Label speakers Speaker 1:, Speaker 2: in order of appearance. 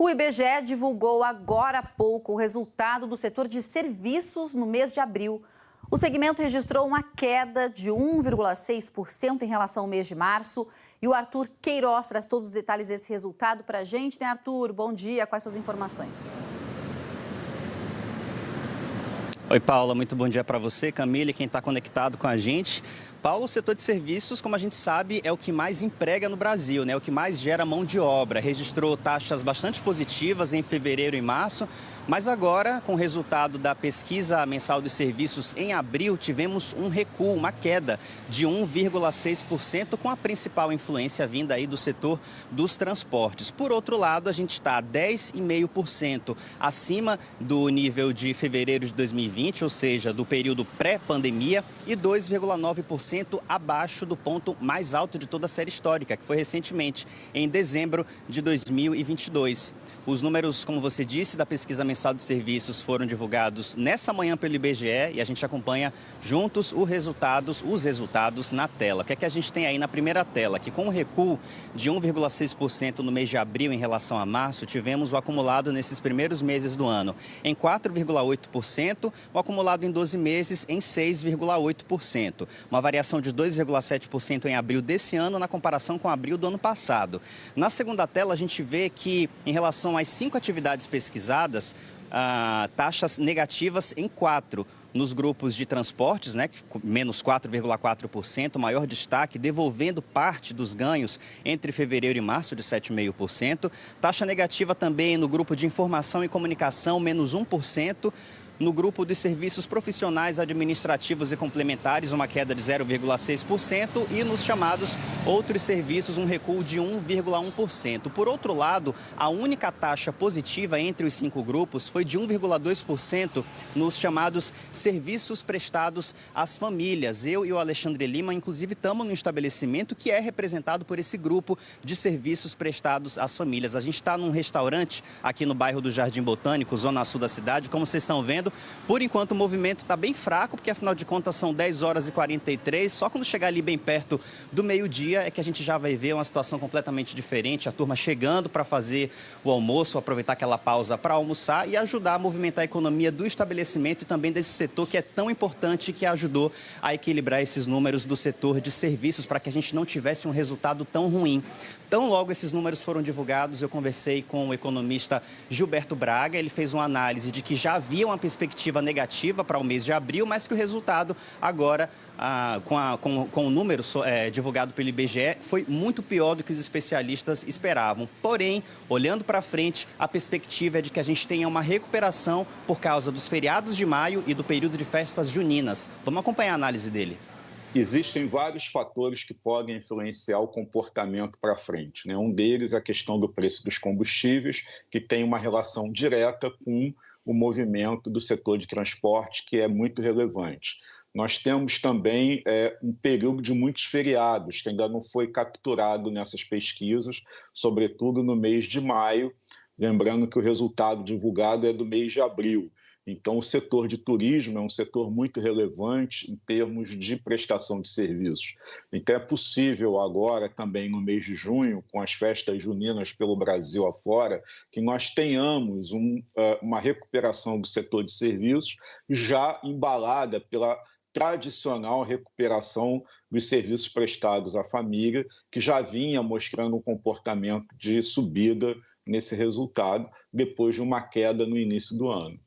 Speaker 1: O IBGE divulgou agora há pouco o resultado do setor de serviços no mês de abril. O segmento registrou uma queda de 1,6% em relação ao mês de março. E o Arthur Queiroz traz todos os detalhes desse resultado para a gente. Né, Arthur? Bom dia. Quais são as informações?
Speaker 2: Oi, Paula. Muito bom dia para você, Camila, e quem está conectado com a gente. Paulo, o setor de serviços, como a gente sabe, é o que mais emprega no Brasil, né? O que mais gera mão de obra. Registrou taxas bastante positivas em fevereiro e março, mas agora, com o resultado da pesquisa mensal dos serviços em abril, tivemos um recuo, uma queda de 1,6%, com a principal influência vinda aí do setor dos transportes. Por outro lado, a gente está 10,5% acima do nível de fevereiro de 2020, ou seja, do período pré-pandemia, e 2,9% abaixo do ponto mais alto de toda a série histórica, que foi recentemente, em dezembro de 2022. Os números, como você disse, da pesquisa mensal de serviços foram divulgados nessa manhã pelo IBGE e a gente acompanha juntos os resultados na tela. O que é que a gente tem aí na primeira tela? Que com o recuo de 1,6% no mês de abril em relação a março, tivemos o acumulado nesses primeiros meses do ano em 4,8%, o acumulado em 12 meses em 6,8%. Uma variação de 2,7% em abril desse ano na comparação com abril do ano passado. Na segunda tela, a gente vê que, em relação às 5 atividades pesquisadas, taxas negativas em 4. Nos grupos de transportes, né, menos 4,4%, maior destaque, devolvendo parte dos ganhos entre fevereiro e março de 7,5%. Taxa negativa também no grupo de informação e comunicação, menos 1%. No grupo dos serviços profissionais, administrativos e complementares, uma queda de 0,6%. E nos chamados outros serviços, um recuo de 1,1%. Por outro lado, a única taxa positiva entre os 5 grupos foi de 1,2% nos chamados serviços prestados às famílias. Eu e o Alexandre Lima, inclusive, estamos no estabelecimento que é representado por esse grupo de serviços prestados às famílias. A gente está num restaurante aqui no bairro do Jardim Botânico, zona sul da cidade. Como vocês estão vendo, por enquanto o movimento está bem fraco, porque afinal de contas são 10 horas e 43. Só quando chegar ali bem perto do meio-dia é que a gente já vai ver uma situação completamente diferente. A turma chegando para fazer o almoço, aproveitar aquela pausa para almoçar e ajudar a movimentar a economia do estabelecimento e também desse setor que é tão importante, que ajudou a equilibrar esses números do setor de serviços para que a gente não tivesse um resultado tão ruim. Tão logo esses números foram divulgados, eu conversei com o economista Gilberto Braga. Ele fez uma análise de que já havia uma perspectiva negativa para o mês de abril, mas que o resultado agora, com o número divulgado pelo IBGE, foi muito pior do que os especialistas esperavam. Porém, olhando para frente, a perspectiva é de que a gente tenha uma recuperação por causa dos feriados de maio e do período de festas juninas. Vamos acompanhar a análise dele.
Speaker 3: Existem vários fatores que podem influenciar o comportamento para frente, né? Um deles é a questão do preço dos combustíveis, que tem uma relação direta com o movimento do setor de transporte, que é muito relevante. Nós temos também um período de muitos feriados, que ainda não foi capturado nessas pesquisas, sobretudo no mês de maio, lembrando que o resultado divulgado é do mês de abril. Então, o setor de turismo é um setor muito relevante em termos de prestação de serviços. Então, é possível agora, também no mês de junho, com as festas juninas pelo Brasil afora, que nós tenhamos uma recuperação do setor de serviços já embalada pela tradicional recuperação dos serviços prestados à família, que já vinha mostrando um comportamento de subida nesse resultado, depois de uma queda no início do ano.